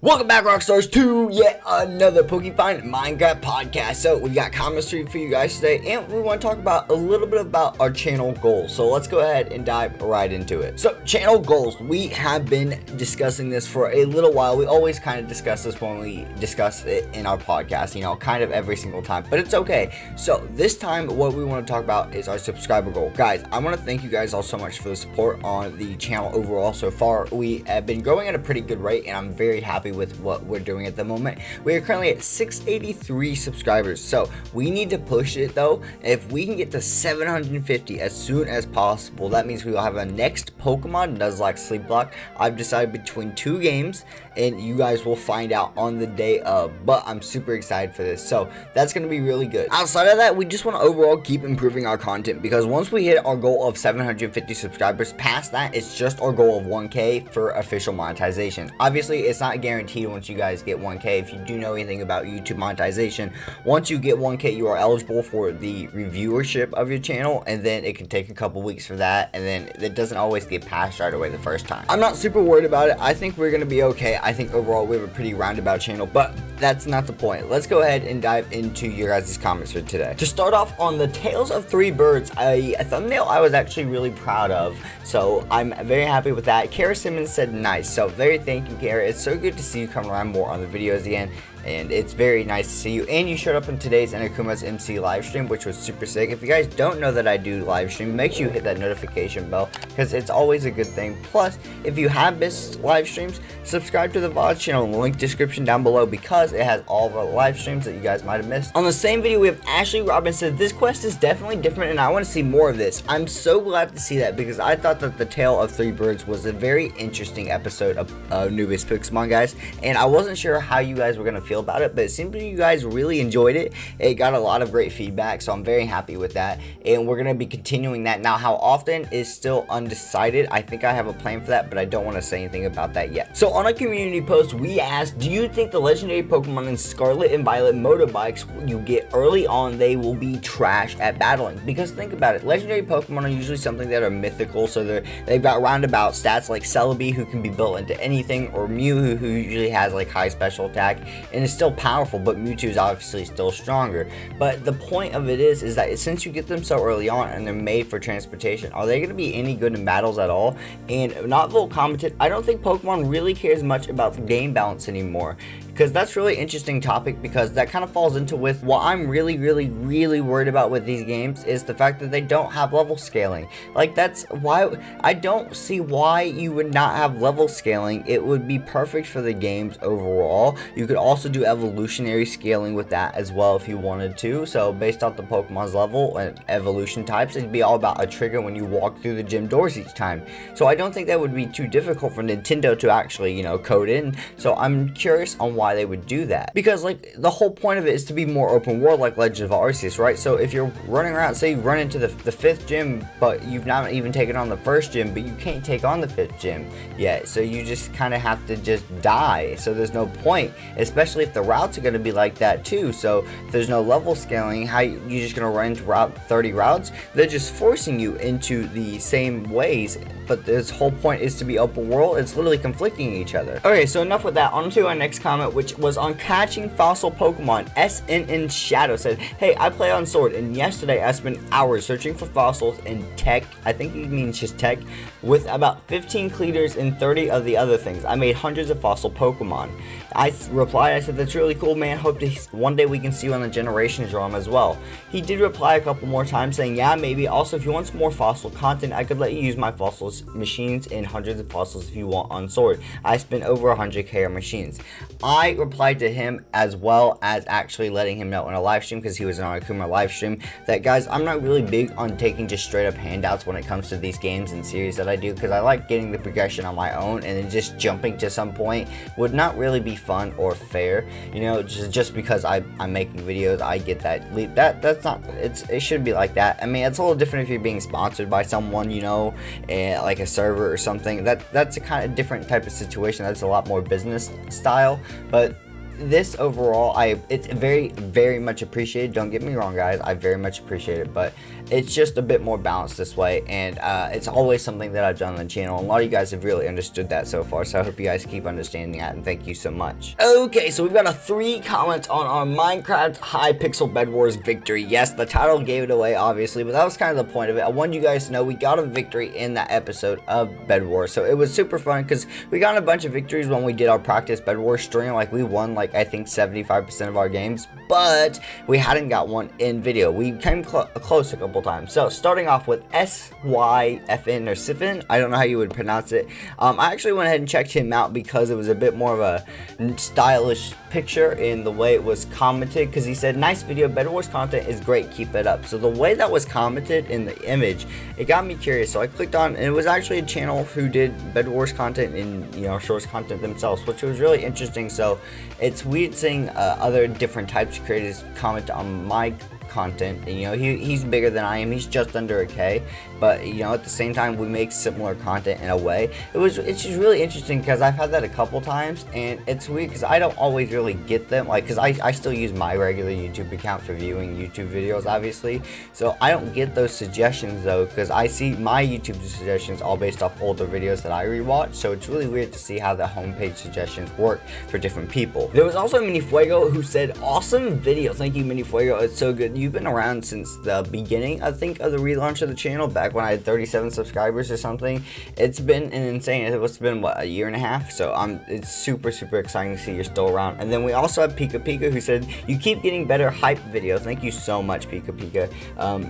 Welcome back, Rockstars, to yet another PokeFind Minecraft podcast. So we got commentary for you guys today, and we want to talk about a little bit about our channel goals. So let's go ahead and dive right into it. So channel goals, we have been discussing this for a little while. We always kind of discuss this when we discuss it in our podcast, you know, kind of every single time, but it's okay. So this time, what we want to talk about is our subscriber goal. Guys, I want to thank you guys all so much for the support on the channel overall so far. We have been growing at a pretty good rate, and I'm very happy with what we're doing at the moment. We are currently at 683 subscribers, so we need to push it though. If we can get to 750 as soon as possible, that means we will have a next Pokemon Nuzlocke Sleep Block. I've decided between two games, and you guys will find out on the day of, but I'm super excited for this, so that's going to be really good. Outside of that, we just want to overall keep improving our content, because once we hit our goal of 750 subscribers, past that, it's just our goal of 1K for official monetization. Obviously, it's not guaranteed once you guys get 1K. If you do know anything about YouTube monetization, once you get 1K, you are eligible for the reviewership of your channel, and then it can take a couple weeks for that, and then it doesn't always get passed right away the first time. I'm not super worried about it. I think we're going to be okay. I think overall we have a pretty roundabout channel, but that's not the point. Let's go ahead and dive into your guys' comments for today. To start off, on the Tales of Three Birds, a thumbnail I was actually really proud of, so I'm very happy with that. Kara Simmons said nice, so very thank you, Kara. It's so good to see you come around more on the videos again, and it's very nice to see you. And you showed up in today's Inakuma's MC live stream, which was super sick. If you guys don't know that I do live stream, make sure you hit that notification bell, because it's always a good thing. Plus, if you have missed live streams, subscribe to the VOD channel in the link description down below, because it has all of our live streams that you guys might have missed. On the same video, we have Ashley Robbins said, this quest is definitely different and I want to see more of this. I'm so glad to see that, because I thought that the Tale of Three Birds was a very interesting episode of Newbiest Pokemon, guys, and I wasn't sure how you guys were going to feel about it, but it seems like you guys really enjoyed it. It got a lot of great feedback, so I'm very happy with that, and we're going to be continuing that. Now, how often is still undecided. I think I have a plan for that, but I don't want to say anything about that yet. So on a community post, we asked, do you think the legendary Pokemon in Scarlet and Violet motorbikes you get early on, they will be trash at battling? Because think about it, legendary Pokemon are usually something that are mythical, so they've got roundabout stats like Celebi, who can be built into anything, or Mew, who usually has like high special attack and is still powerful, but Mewtwo is obviously still stronger. But the point of it is that since you get them so early on and they're made for transportation, are they going to be any good in battles at all? And Notville commented, I don't think Pokemon really cares much about the game balance anymore, because that's really interesting topic, because that kind of falls into with what I'm really worried about with these games, is the fact that they don't have level scaling. Like, that's why I don't see why you would not have level scaling. It would be perfect for the games overall. You could also do evolutionary scaling with that as well if you wanted to, so based off the Pokemon's level and evolution types, it'd be all about a trigger when you walk through the gym doors each time. So I don't think that would be too difficult for Nintendo to actually, you know, code in. So I'm curious on why they would do that, because like the whole point of it is to be more open world, like Legend of Arceus, right? So if you're running around, say you run into the fifth gym, but you've not even taken on the first gym, but you can't take on the fifth gym yet, so you just kind of have to just die. So there's no point, especially if the routes are going to be like that too. So if there's no level scaling, how you just going to run into route 30 routes? They're just forcing you into the same ways, but this whole point is to be open world. It's literally conflicting each other. Okay, so enough with that. On to our next comment, which was on catching fossil Pokemon. SNN Shadow said, hey, I play on Sword, and yesterday I spent hours searching for fossils in Tech, I think he means just Tech, with about 15 Cleaters and 30 of the other things. I made hundreds of fossil Pokemon. I replied, I said, that's really cool, man. Hope to one day we can see you on the Generations ROM as well. He did reply a couple more times saying, yeah, maybe. Also, if you want some more fossil content, I could let you use my fossils machines and hundreds of fossils if you want on Sword. I spent over 100k on machines. I replied to him as well as actually letting him know in a live stream, because he was in our Akuma live stream, that guys, I'm not really big on taking just straight up handouts when it comes to these games and series that I do, because I like getting the progression on my own, and then just jumping to some point would not really be fun or fair, you know. Just because I'm making videos, I get that leap. That's not, it shouldn't be like that. I mean, it's a little different if you're being sponsored by someone, you know, and like a server or something. That's a kind of different type of situation. That's a lot more business style, but this overall, it's very much appreciated. Don't get me wrong, guys, I very much appreciate it, but it's just a bit more balanced this way, and it's always something that I've done on the channel, and a lot of you guys have really understood that so far, so I hope you guys keep understanding that, and thank you so much. Okay, so we've got 3 comments on our Minecraft High Pixel Bed Wars victory. Yes, the title gave it away, obviously, but that was kind of the point of it. I wanted you guys to know we got a victory in that episode of Bed Wars, so it was super fun, because we got a bunch of victories when we did our practice Bed Wars stream. Like, we won, like, I think 75% of our games, but we hadn't got one in video. We came close a couple times. So starting off with SYFN or Siffin, I don't know how you would pronounce it. I actually went ahead and checked him out because it was a bit more of a stylish picture in the way it was commented, because he said, nice video, Bed Wars content is great, keep it up. So the way that was commented in the image, it got me curious, so I clicked on, and it was actually a channel who did Bed Wars content and, you know, shorts content themselves, which was really interesting. So it's weird seeing other different types of creators comment on my content, and, you know, he's bigger than I am. He's just under a K, but, you know, at the same time we make similar content in a way. It's just really interesting, because I've had that a couple times, and it's weird because I don't always really get them, like, because I still use my regular YouTube account for viewing YouTube videos, obviously, so I don't get those suggestions though, because I see my YouTube suggestions all based off older videos that I rewatch. So it's really weird to see how the homepage suggestions work for different people. There was also Minifuego who said, awesome video, thank you Minifuego, it's so good. You've been around since the beginning, I think, of the relaunch of the channel, back when I had 37 subscribers or something. It's been an insane, it's been what, a year and a half, so it's super exciting to see you're still around. And then we also have Pika Pika who said, you keep getting better hype videos. Thank you so much, Pika Pika.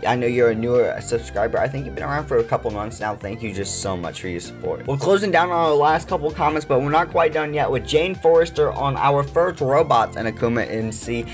I know you're a newer subscriber, I think you've been around for a couple months now. Thank you just so much for your support. We're closing down on our last couple comments, but we're not quite done yet with Jane Forrester on our first robots and Akuma MC.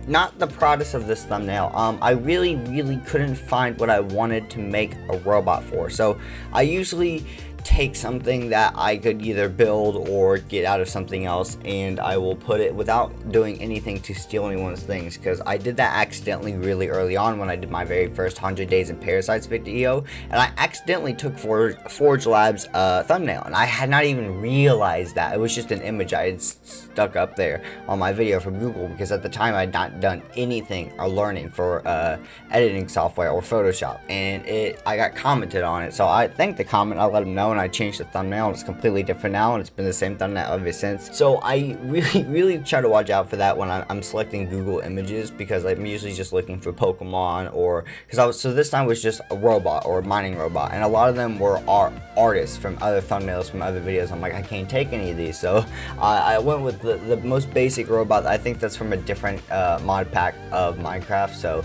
Not the proudest of this thumbnail. I really couldn't find what I wanted to make a robot for. So I usually take something that I could either build or get out of something else, and I will put it without doing anything to steal anyone's things, because I did that accidentally really early on when I did my very first 100 Days in Parasites video, and I accidentally took Forge Labs thumbnail, and I had not even realized that. It was just an image I had stuck up there on my video from Google, because at the time I had not done anything or learning for editing software or Photoshop, and I got commented on it. So I thanked the comment, I let them know, and I changed the thumbnail, and it's completely different now, and it's been the same thumbnail ever since. So I really try to watch out for that when I'm selecting Google images, because I'm usually just looking for Pokemon, or so this time was just a robot or a mining robot, and a lot of them were artists from other thumbnails from other videos. I'm like, I can't take any of these, so I went with the most basic robot. I think that's from a different mod pack of Minecraft, so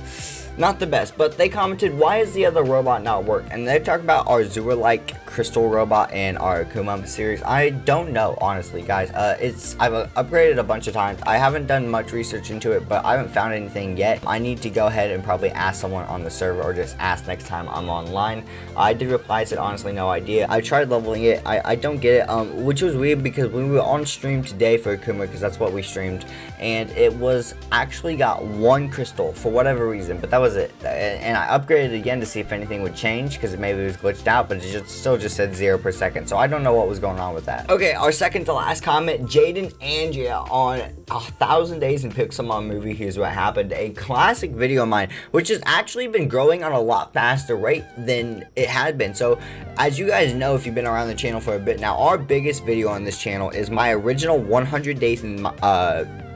not the best. But they commented, why is the other robot not work? And they talk about our Zura-like crystal robot and our Akuma series. I don't know, honestly, guys. I've upgraded a bunch of times. I haven't done much research into it, but I haven't found anything yet. I need to go ahead and probably ask someone on the server, or just ask next time I'm online. I did reply, said honestly no idea. I tried leveling it. I don't get it, which was weird, because we were on stream today for Akuma, because that's what we streamed, and it was actually got 1 crystal for whatever reason, but that was it. And I upgraded again to see if anything would change, because maybe it was glitched out, but it still just said 0 per second, so I don't know what was going on with that. Okay, our second to last comment, Jaden Andrea on 1,000 Days in Pixelmon Movie. Here's what happened. A classic video of mine, which has actually been growing on a lot faster rate than it had been. So as you guys know, if you've been around the channel for a bit now, our biggest video on this channel is my original 100 Days in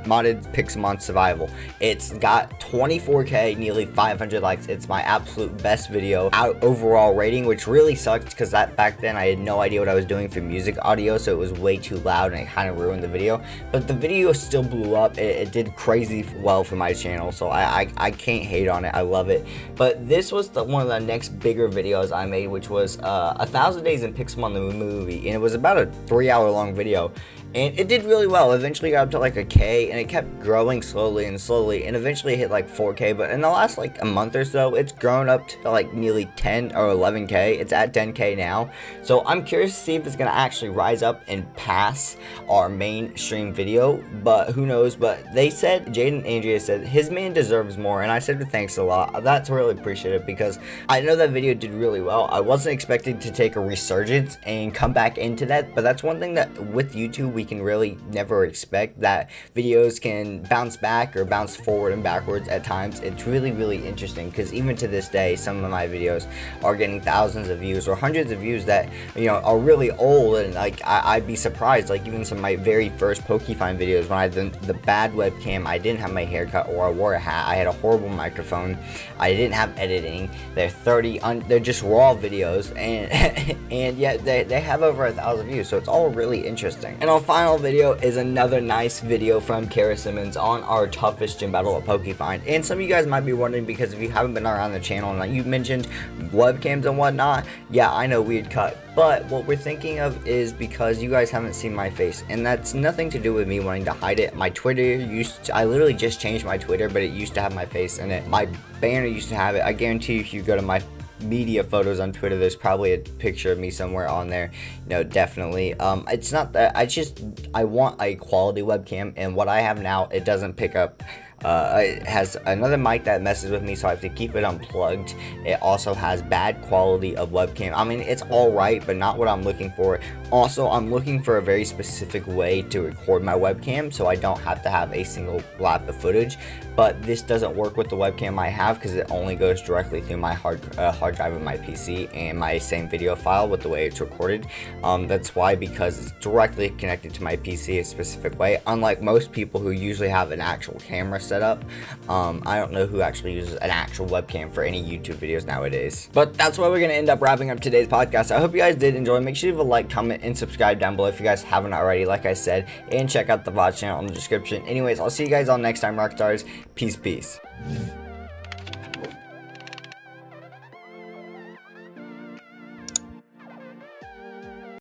modded Pixelmon Survival. It's got 24k, nearly 500 likes. It's my absolute best video out overall rating, which really sucked, because back then I had no idea what I was doing for music audio, so it was way too loud and it kind of ruined the video. But the video still blew up. It did crazy well for my channel, so I can't hate on it. I love it. But this was one of the next bigger videos I made, which was 1,000 Days in Pixelmon the movie, and it was about a 3-hour long video. And it did really well. Eventually got up to like a K, and it kept growing slowly, and eventually hit like 4K. But in the last like a month or so, it's grown up to like nearly 10 or 11K. It's at 10K now. So I'm curious to see if it's gonna actually rise up and pass our mainstream video. But who knows? But they said, Jaden Andrea said, his man deserves more. And I said thanks a lot. That's really appreciated, because I know that video did really well. I wasn't expecting to take a resurgence and come back into that. But that's one thing that with YouTube we we can really never expect, that videos can bounce back or bounce forward and backwards at times. It's really interesting, because even to this day, some of my videos are getting thousands of views or hundreds of views that, you know, are really old. And like I'd be surprised, like even some of my very first PokeFind videos, when I had the bad webcam, I didn't have my hair cut, or I wore a hat, I had a horrible microphone, I didn't have editing. They're just raw videos, and yet they have over 1,000 views, so it's all really interesting. And our final video is another nice video from Carson's on our toughest gym battle at PokeFind. And some of you guys might be wondering, because if you haven't been around the channel and like you mentioned webcams and whatnot, yeah, I know we'd cut, but what we're thinking of is because you guys haven't seen my face, and that's nothing to do with me wanting to hide it. My Twitter I literally just changed my Twitter, but it used to have my face in it. My banner used to have it. I guarantee you, if you go to my media photos on Twitter, there's probably a picture of me somewhere on there. No, definitely. It's not that I want a quality webcam, and what I have now, it doesn't pick up. It has another mic that messes with me, so I have to keep it unplugged. It also has bad quality of webcam. I mean, it's alright, but not what I'm looking for. Also, I'm looking for a very specific way to record my webcam, so I don't have to have a single lap of footage. But this doesn't work with the webcam I have, because it only goes directly through my hard drive of my PC and my same video file with the way it's recorded. That's why, because it's directly connected to my PC a specific way, unlike most people who usually have an actual camera set up. I don't know who actually uses an actual webcam for any YouTube videos nowadays. But that's why we're going to end up wrapping up today's podcast. I hope you guys did enjoy. Make sure you leave a like, comment, and subscribe down below if you guys haven't already, like I said, and check out the VOD channel in the description. Anyways, I'll see you guys all next time, Rockstars. Peace.